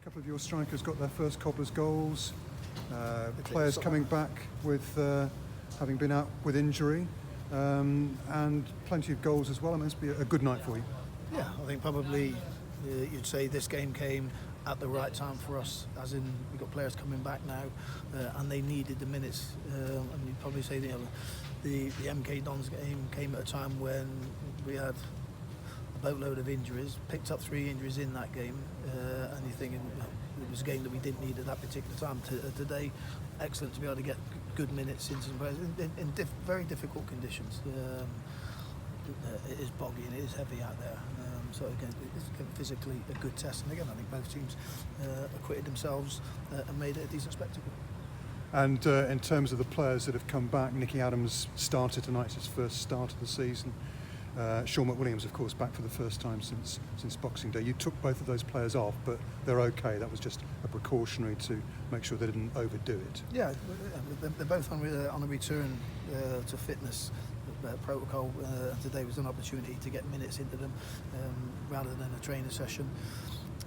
A couple of your strikers got their first Cobblers goals. Players coming back with having been out with injury, and plenty of goals as well. It must be a good night for you. Yeah, I think probably you'd say this game came at the right time for us, as in we've got players coming back now, and they needed the minutes. And you'd probably say the MK Dons game came at a time when we had a boatload of injuries, picked up 3 injuries in that game, and you're thinking it was a game that we didn't need at that particular time. Today, excellent to be able to get good minutes in some players in very difficult conditions. It is boggy and it is heavy out there. So again, it's physically a good test. And again, I think both teams acquitted themselves and made it a decent spectacle. And in terms of the players that have come back, Nicky Adams started tonight, it's his first start of the season. Sean McWilliams, of course, back for the first time since Boxing Day. You took both of those players off, but they're okay. That was just a precautionary to make sure they didn't overdo it. Yeah, they're both on a return to fitness protocol. Today was an opportunity to get minutes into them rather than a training session.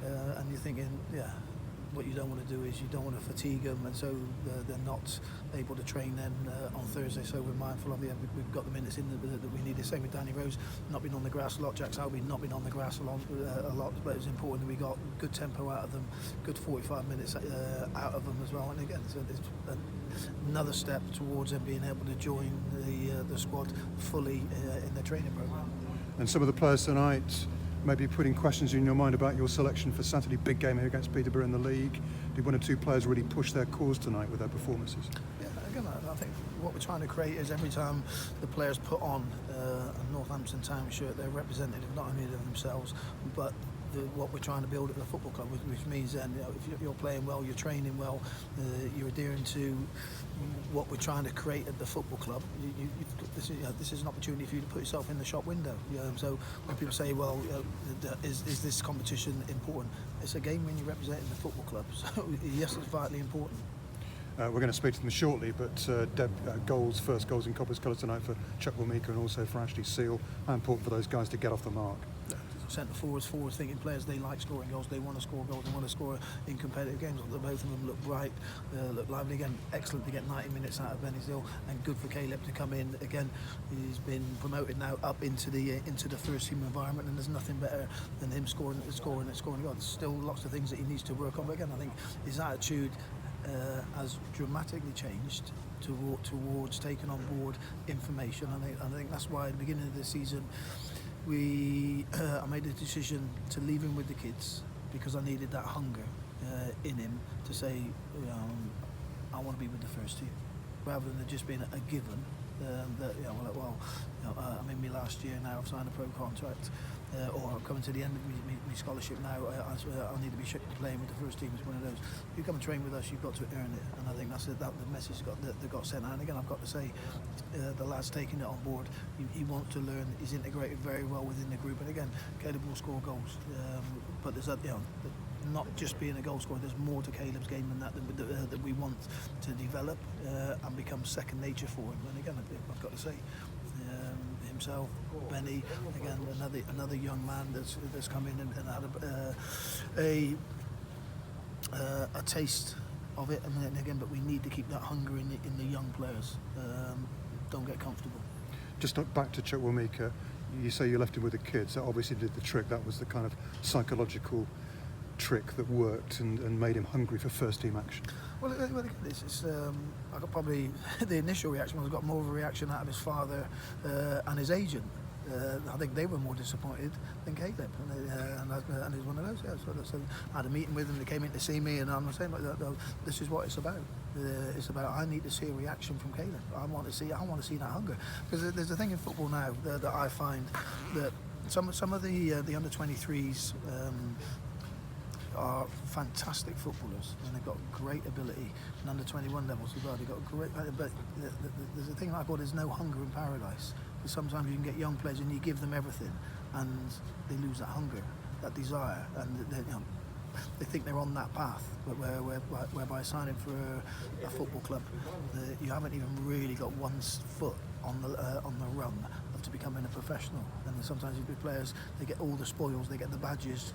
And you're thinking, yeah, what you don't want to do is you don't want to fatigue them, and so they're not able to train then on Thursday. So we're mindful of we've got the minutes in that we need. The same with Danny Rose, not been on the grass a lot. Jack Selby not been on the grass a lot, but it was important that we got good tempo out of them, good 45 minutes out of them as well. And again, so it's another step towards them being able to join the squad fully in the training program. And some of the players tonight maybe putting questions in your mind about your selection for Saturday, big game here against Peterborough in the league. Did 1 or 2 players really push their cause tonight with their performances? Yeah, again, I think what we're trying to create is every time the players put on a Northampton Town shirt, they're representative not only of themselves, but what we're trying to build at the football club, which means then if you're playing well, you're training well, you're adhering to what we're trying to create at the football club. This is an opportunity for you to put yourself in the shop window. So when people say, well, is this competition important? It's a game when you're representing the football club. So yes, it's vitally important. We're going to speak to them shortly, but Deb, first goals in Cobblers colours tonight for Chuck Wilmeka and also for Ashley Seal. How important for those guys to get off the mark? Centre forwards thinking players, they like scoring goals, they want to score goals, they want to score in competitive games. Both of them look bright, look lively. Again, excellent to get 90 minutes out of Benny Still, and good for Caleb to come in. Again, he's been promoted now up into the first team environment, and there's nothing better than him scoring goals. There's still lots of things that he needs to work on, but again, I think his attitude has dramatically changed towards taking on board information. I think that's why at the beginning of the season I made a decision to leave him with the kids, because I needed that hunger in him to say, I want to be with the first team, rather than just being a given. I'm in my last year now, I've signed a pro contract, or I'm coming to the end of my scholarship now, I need to be playing with the first team. It's one of those, you come and train with us, you've got to earn it, and I think that's the message that got sent out. And again, I've got to say, the lad's taking it on board. He wants to learn, he's integrated very well within the group, and again, Caleb will score goals, but there's not just being a goal scorer, there's more to Caleb's game than that we want to develop and become second nature for him. And again, I've got to say, himself, Benny, again, another young man that's come in and had a taste of it. And then again, but we need to keep that hunger in the young players. Don't get comfortable. Just back to Chuck Wilmeka, you say you left him with the kids. That obviously did the trick. That was the kind of psychological trick that worked and made him hungry for first team action. Well, I got probably the initial reaction was I got more of a reaction out of his father and his agent. I think they were more disappointed than Caleb, and it was one of those. Yeah, so I had a meeting with them. They came in to see me, and I'm saying, this is what it's about. It's about, I need to see a reaction from Caleb. I want to see that hunger, because there's a thing in football now that I find that some of the under 23s. Are fantastic footballers, and they've got great ability, and under 21 levels as well. They've got great, but there's a thing I call, there's no hunger in paradise. Because sometimes you can get young players and you give them everything, and they lose that hunger, that desire, and they think they're on that path, whereby signing for a football club, you haven't even really got one foot on the run of to becoming a professional. And sometimes these players, they get all the spoils, they get the badges.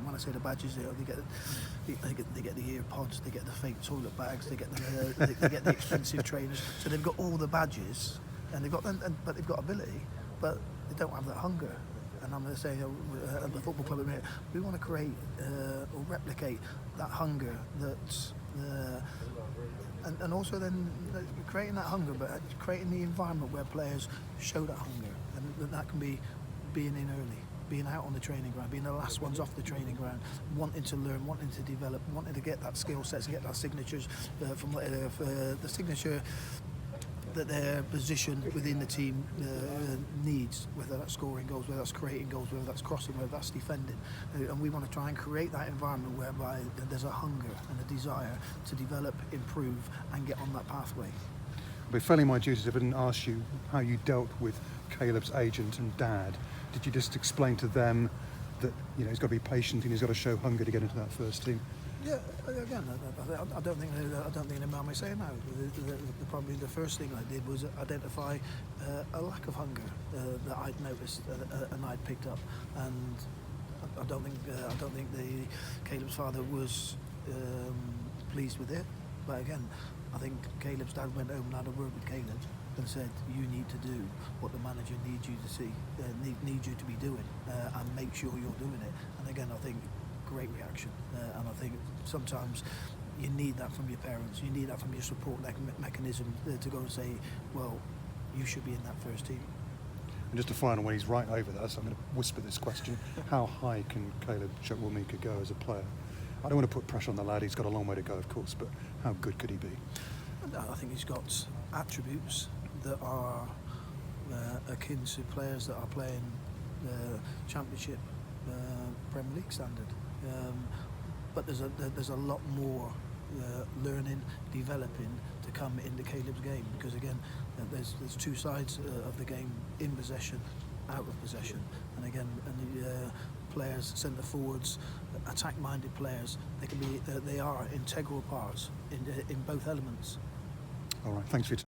When I say the badges, they get the ear pods, they get the fake toilet bags, they get the expensive trainers. So they've got all the badges, and but they've got ability, but they don't have that hunger. And I'm going to say, at the football club, we want to create or replicate that hunger and also then creating that hunger, but creating the environment where players show that hunger, and that can be being in early, being out on the training ground, being the last ones off the training ground, wanting to learn, wanting to develop, wanting to get that skill sets, get that signatures from the signature that their position within the team needs, whether that's scoring goals, whether that's creating goals, whether that's crossing, whether that's defending. And we want to try and create that environment whereby there's a hunger and a desire to develop, improve and get on that pathway. I'd be failing my duties if I didn't ask you how you dealt with Caleb's agent and dad. Did you just explain to them that he's got to be patient and he's got to show hunger to get into that first team? Yeah, again, I don't think they mind me saying that. Probably the first thing I did was identify a lack of hunger that I'd noticed and I'd picked up, and I don't think Caleb's father was pleased with it. But again, I think Caleb's dad went home and had a word with Caleb and said, you need to do what the manager needs you to see, needs you to be doing, and make sure you're doing it. And again, I think great reaction, and I think sometimes you need that from your parents, you need that from your support mechanism to go and say, well, you should be in that first team. And just a final one, he's right over there, so I'm going to whisper this question. How high can Caleb Chukwuemeka go as a player? I don't want to put pressure on the lad, he's got a long way to go, of course, but how good could he be? I think he's got attributes that are akin to players that are playing Championship Premier League standard. But there's a lot more learning, developing to come into Caleb's game, because again, there's two sides of the game: in possession, out of possession, and again, the players, centre forwards, attack-minded players, they are integral parts in both elements. All right, thanks for your time.